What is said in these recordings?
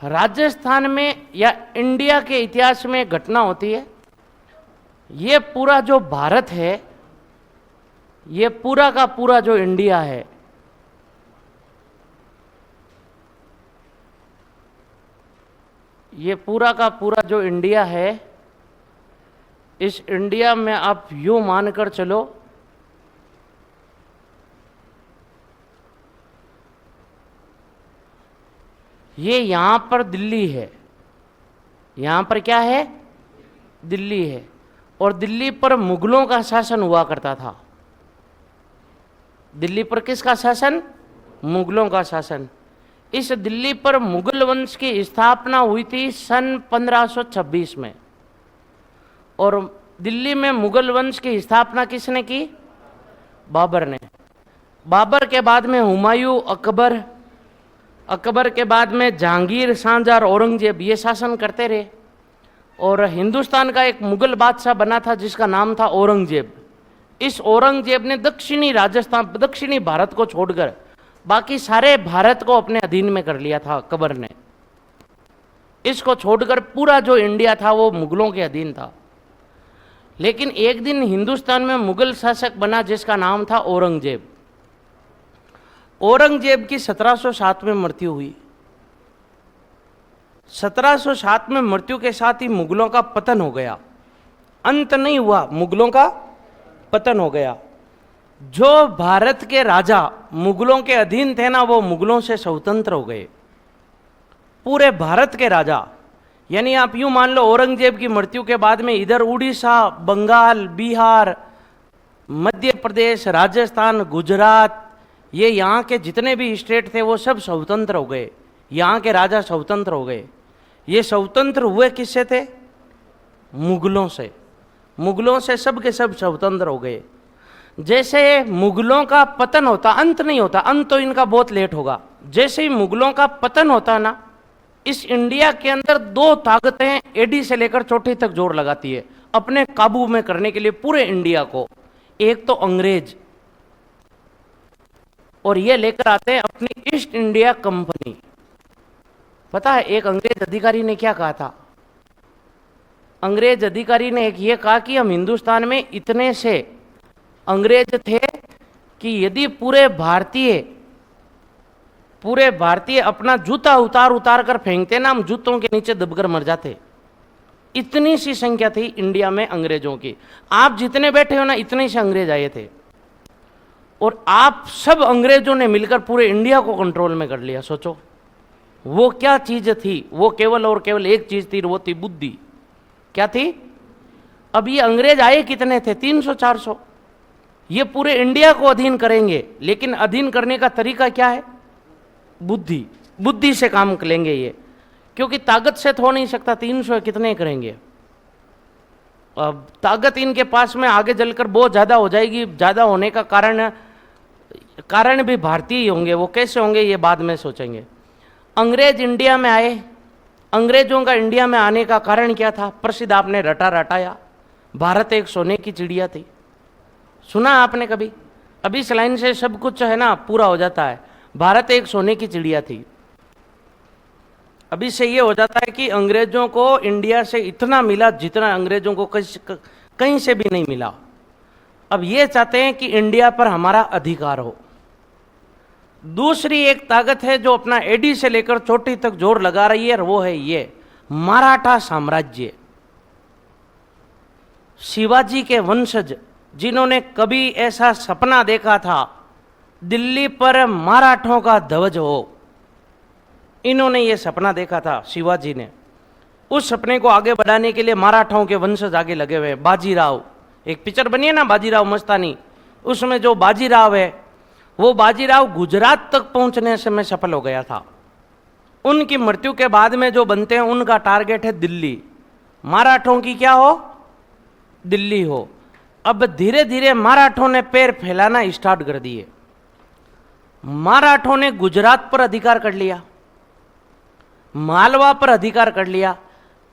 राजस्थान में या इंडिया के इतिहास में घटना होती है। ये पूरा जो भारत है, ये पूरा का पूरा जो इंडिया है, ये पूरा का पूरा जो इंडिया है, इस इंडिया में आप यूं मानकर चलो ये यहां पर दिल्ली है। यहां पर क्या है? दिल्ली है। और दिल्ली पर मुगलों का शासन हुआ करता था। दिल्ली पर किसका शासन? मुगलों का शासन। इस दिल्ली पर मुगल वंश की स्थापना हुई थी सन 1526 में। और दिल्ली में मुगल वंश की स्थापना किसने की? बाबर ने। बाबर के बाद में हुमायूं, अकबर, अकबर के बाद में जहांगीर, शाहजहां, औरंगजेब, ये शासन करते रहे। और हिंदुस्तान का एक मुगल बादशाह बना था जिसका नाम था औरंगजेब। इस औरंगजेब ने दक्षिणी राजस्थान, दक्षिणी भारत को छोड़कर बाकी सारे भारत को अपने अधीन में कर लिया था अकबर ने। इसको छोड़कर पूरा जो इंडिया था वो मुगलों के अधीन था। लेकिन एक दिन हिंदुस्तान में मुगल शासक बना जिसका नाम था औरंगजेब। औरंगजेब की 1707 में मृत्यु हुई। 1707 में मृत्यु के साथ ही मुगलों का पतन हो गया। अंत नहीं हुआ, मुगलों का पतन हो गया। जो भारत के राजा मुगलों के अधीन थे ना, वो मुगलों से स्वतंत्र हो गए। पूरे भारत के राजा, यानी आप यूं मान लो औरंगजेब की मृत्यु के बाद में इधर उड़ीसा, बंगाल, बिहार, मध्य प्रदेश, राजस्थान, गुजरात, ये यहाँ के जितने भी स्टेट थे वो सब स्वतंत्र हो गए। यहाँ के राजा स्वतंत्र हो गए। ये स्वतंत्र हुए किससे थे? मुगलों से। मुगलों से सब के सब स्वतंत्र हो गए। जैसे मुगलों का पतन होता, अंत नहीं होता, अंत तो इनका बहुत लेट होगा। जैसे ही मुगलों का पतन होता ना, इस इंडिया के अंदर दो ताकतें एडी से लेकर चोटी तक जोर लगाती है अपने काबू में करने के लिए पूरे इंडिया को। एक तो अंग्रेज, और ये लेकर आते हैं अपनी ईस्ट इंडिया कंपनी। पता है एक अंग्रेज अधिकारी ने क्या कहा था? अंग्रेज अधिकारी ने एक ये कहा कि हम हिंदुस्तान में इतने से अंग्रेज थे कि यदि पूरे भारतीय अपना जूता उतार उतार कर फेंकते ना, हम जूतों के नीचे दबकर मर जाते। इतनी सी संख्या थी इंडिया में अंग्रेजों की। आप जितने बैठे हो ना, इतने से अंग्रेज आए थे। और आप सब अंग्रेजों ने मिलकर पूरे इंडिया को कंट्रोल में कर लिया। सोचो वो क्या चीज थी? वो केवल और केवल एक चीज थी, वो थी बुद्धि। क्या थी? अब ये अंग्रेज आए कितने थे? 300-400। ये पूरे इंडिया को अधीन करेंगे, लेकिन अधीन करने का तरीका क्या है? बुद्धि। बुद्धि से काम लेंगे ये, क्योंकि ताकत से तो हो नहीं सकता। 300 कितने करेंगे? अब ताकत इनके पास में आगे चलकर बहुत ज्यादा हो जाएगी। ज्यादा होने का कारण भी भारतीय होंगे। वो कैसे होंगे ये बाद में सोचेंगे। अंग्रेज इंडिया में आए। अंग्रेजों का इंडिया में आने का कारण क्या था? प्रसिद्ध आपने रटा रटाया, भारत एक सोने की चिड़िया थी। सुना आपने कभी? अभी इस लाइन से सब कुछ है ना पूरा हो जाता है। भारत एक सोने की चिड़िया थी। अभी से ये हो जाता है कि अंग्रेजों को इंडिया से इतना मिला जितना अंग्रेजों को कहीं से भी नहीं मिला। अब ये चाहते हैं कि इंडिया पर हमारा अधिकार हो। दूसरी एक ताकत है जो अपना एडी से लेकर चोटी तक जोर लगा रही है, और वो है ये मराठा साम्राज्य। शिवाजी के वंशज जिन्होंने कभी ऐसा सपना देखा था दिल्ली पर मराठों का ध्वज हो, इन्होंने ये सपना देखा था शिवाजी ने। उस सपने को आगे बढ़ाने के लिए मराठाओं के वंशज आगे लगे हुए हैं। बाजीराव, एक पिक्चर बनी है ना बाजीराव मस्तानी, उसमें जो बाजीराव है वो बाजीराव गुजरात तक पहुंचने से में सफल हो गया था। उनकी मृत्यु के बाद में जो बनते हैं उनका टारगेट है दिल्ली। मराठों की क्या हो? दिल्ली हो। अब धीरे धीरे मराठों ने पैर फैलाना स्टार्ट कर दिए। मराठों ने गुजरात पर अधिकार कर लिया, मालवा पर अधिकार कर लिया।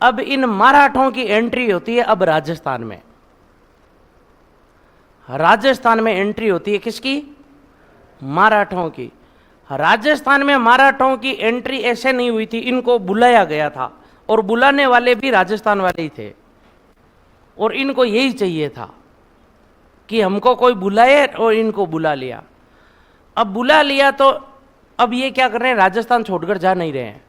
अब इन मराठों की एंट्री होती है अब राजस्थान में। राजस्थान में एंट्री होती है किसकी? मराठों की। राजस्थान में मराठों की एंट्री ऐसे नहीं हुई थी, इनको बुलाया गया था और बुलाने वाले भी राजस्थान वाले ही थे और इनको यही चाहिए था कि हमको कोई बुलाए और इनको बुला लिया। अब बुला लिया तो अब ये क्या कर रहे हैं, राजस्थान छोड़कर जा नहीं रहे हैं।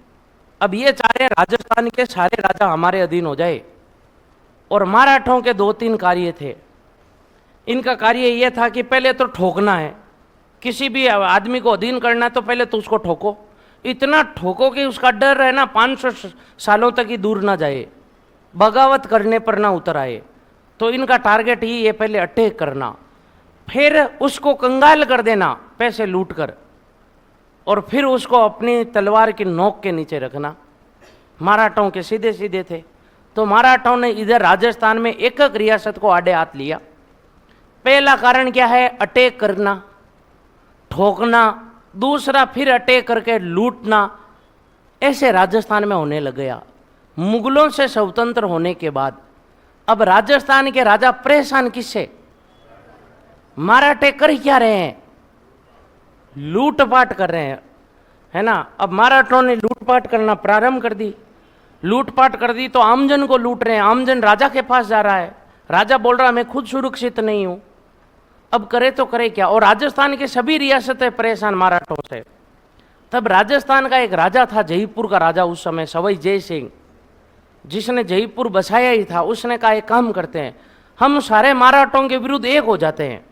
अब ये चाह रहे हैं राजस्थान के सारे राजा हमारे अधीन हो जाए। और मराठों के 2-3 कार्य थे। इनका कार्य यह था कि पहले तो ठोकना है, किसी भी आदमी को अधीन करना है तो पहले तो उसको ठोको, इतना ठोको कि उसका डर है ना 500 सालों तक ही दूर ना जाए, बगावत करने पर ना उतर आए। तो इनका टारगेट ही ये पहले अटैक करना, फिर उसको कंगाल कर देना पैसे लूट कर, और फिर उसको अपनी तलवार की नोक के नीचे रखना। मराठों के सीधे सीधे थे। तो मराठों ने इधर राजस्थान में एक एक रियासत को आड़े हाथ लिया। पहला कारण क्या है, अटैक करना, ठोकना। दूसरा फिर अटैक करके लूटना। ऐसे राजस्थान में होने लग गया। मुगलों से स्वतंत्र होने के बाद अब राजस्थान के राजा परेशान किससे, मराठे कर क्या रहे हैं, लूटपाट कर रहे हैं, है ना। अब मराठों ने लूटपाट करना प्रारंभ कर दी। लूटपाट कर दी तो आमजन को लूट रहे हैं। आमजन राजा के पास जा रहा है, राजा बोल रहा है मैं खुद सुरक्षित नहीं हूं। अब करे तो करे क्या। और राजस्थान की सभी रियासतें परेशान मराठों से। तब राजस्थान का एक राजा था, जयपुर का राजा उस समय, सवाई जय सिंह, जिसने जयपुर बसाया ही था। उसने कहा एक काम करते हैं, हम सारे मराठों के विरुद्ध एक हो जाते हैं,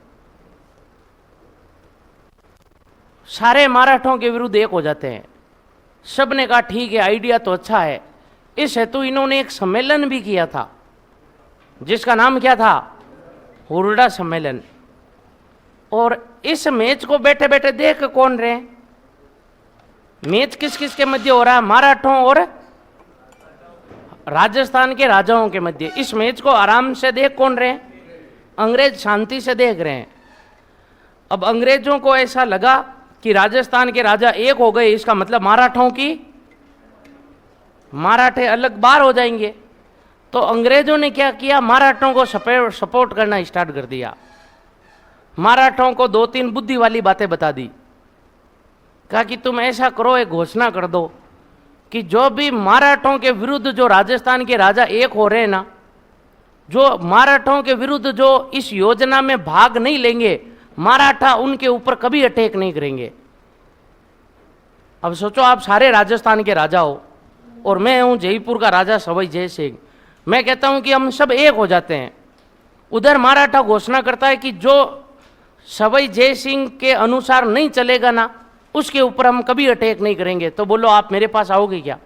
सारे मराठों के विरुद्ध एक हो जाते हैं। सब ने कहा ठीक है, आइडिया तो अच्छा है। इस हेतु इन्होंने एक सम्मेलन भी किया था, जिसका नाम क्या था, हुरडा सम्मेलन। और इस मैच को बैठे बैठे देख कौन रहे, मैच किस किस के मध्य हो रहा है, मराठों और राजस्थान के राजाओं के मध्य। इस मैच को आराम से देख कौन रहे, अंग्रेज शांति से देख रहे हैं। अब अंग्रेजों को ऐसा लगा कि राजस्थान के राजा एक हो गए, इसका मतलब मराठे अलग बार हो जाएंगे। तो अंग्रेजों ने क्या किया, मराठों को सपोर्ट करना स्टार्ट कर दिया। मराठों को 2-3 बुद्धि वाली बातें बता दी। कहा कि तुम ऐसा करो, एक घोषणा कर दो कि जो भी मराठों के विरुद्ध जो राजस्थान के राजा एक हो रहे हैं ना, जो मराठों के विरुद्ध जो इस योजना में भाग नहीं लेंगे, मराठा उनके ऊपर कभी अटैक नहीं करेंगे। अब सोचो, आप सारे राजस्थान के राजा हो और मैं हूं जयपुर का राजा सवाई जय सिंह। मैं कहता हूं कि हम सब एक हो जाते हैं। उधर मराठा घोषणा करता है कि जो सवाई जय सिंह के अनुसार नहीं चलेगा ना, उसके ऊपर हम कभी अटैक नहीं करेंगे। तो बोलो आप मेरे पास आओगे क्या,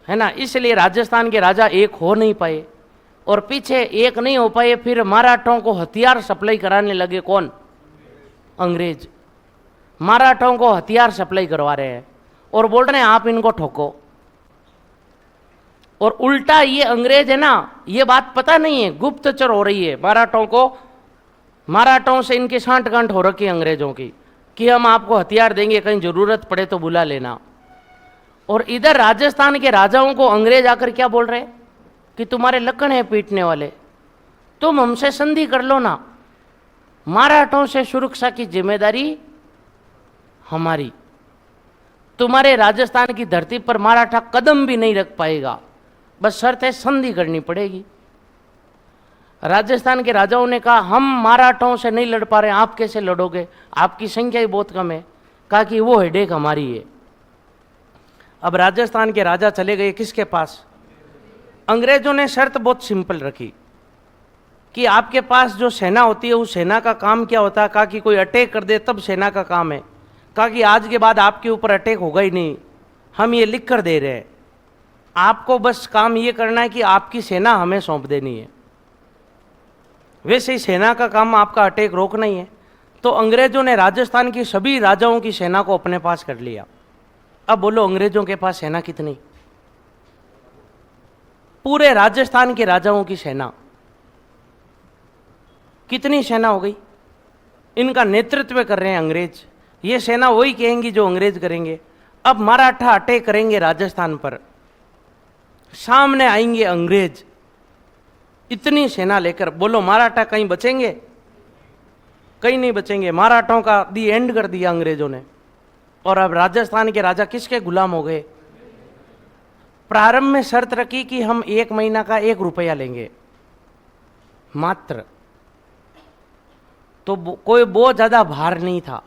है ना। इसलिए राजस्थान के राजा एक हो नहीं पाए और पीछे एक नहीं हो पाए। फिर मराठों को हथियार सप्लाई कराने लगे, कौन, अंग्रेज। मराठों को हथियार सप्लाई करवा रहे हैं और बोल रहे हैं आप इनको ठोको। और उल्टा ये अंग्रेज है ना, ये बात पता नहीं है, गुप्तचर हो रही है मराठों को। मराठों से इनकी सांठगांठ हो रखी है अंग्रेजों की कि हम आपको हथियार देंगे, कहीं जरूरत पड़े तो बुला लेना। और इधर राजस्थान के राजाओं को अंग्रेज आकर क्या बोल रहे हैं कि तुम्हारे लखन है पीटने वाले, तुम हमसे संधि कर लो ना, मराठों से सुरक्षा की जिम्मेदारी हमारी। तुम्हारे राजस्थान की धरती पर मराठा कदम भी नहीं रख पाएगा, बस शर्त है संधि करनी पड़ेगी। राजस्थान के राजाओं ने कहा हम मराठों से नहीं लड़ पा रहे, आप कैसे लड़ोगे, आपकी संख्या ही बहुत कम है। कहा कि वो हेडेक हमारी है। अब राजस्थान के राजा चले गए किसके पास, अंग्रेजों ने शर्त बहुत सिंपल रखी कि आपके पास जो सेना होती है उस सेना का काम क्या होता है। कहा कि कोई अटैक कर दे तब सेना का काम है। कहा कि आज के बाद आपके ऊपर अटैक होगा ही नहीं, हम ये लिख कर दे रहे हैं, आपको बस काम ये करना है कि आपकी सेना हमें सौंप देनी है। वैसे ही सेना का काम आपका अटैक रोकना ही है। तो अंग्रेजों ने राजस्थान की सभी राजाओं की सेना को अपने पास कर लिया। अब बोलो अंग्रेजों के पास सेना कितनी, पूरे राजस्थान के राजाओं की सेना कितनी सेना हो गई। इनका नेतृत्व कर रहे हैं अंग्रेज। ये सेना वही कहेंगी जो अंग्रेज करेंगे। अब मराठा अटैक करेंगे राजस्थान पर, सामने आएंगे अंग्रेज इतनी सेना लेकर, बोलो मराठा कहीं बचेंगे, कहीं नहीं बचेंगे। मराठों का दी एंड कर दिया अंग्रेजों ने, और अब राजस्थान के राजा किसके गुलाम हो गए? प्रारंभ में शर्त रखी कि हम 1 महीना का 1 रुपया लेंगे मात्र, तो कोई बहुत ज्यादा भार नहीं था।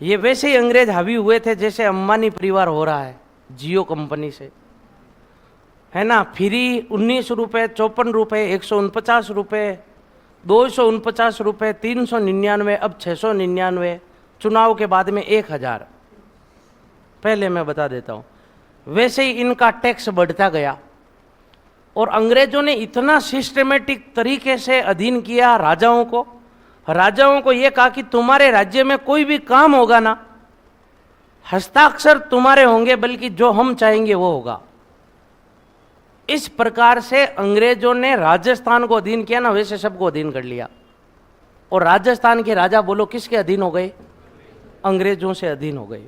ये वैसे ही अंग्रेज हावी हुए थे जैसे अंबानी परिवार हो रहा है जियो कंपनी से, है ना। फ्री 19 रुपये, 54 रुपये, 149 रुपये, 249 रुपये, 399, अब 699, चुनाव के बाद में 1000। पहले मैं बता देता हूँ, वैसे ही इनका टैक्स बढ़ता गया और अंग्रेजों ने इतना सिस्टमेटिक तरीके से अधीन किया राजाओं को। राजाओं को यह कहा कि तुम्हारे राज्य में कोई भी काम होगा ना, हस्ताक्षर तुम्हारे होंगे, बल्कि जो हम चाहेंगे वो होगा। इस प्रकार से अंग्रेजों ने राजस्थान को अधीन किया ना, वैसे सबको अधीन कर लिया। और राजस्थान के राजा बोलो किसके अधीन हो गए? अंग्रेजों से अधीन हो गए।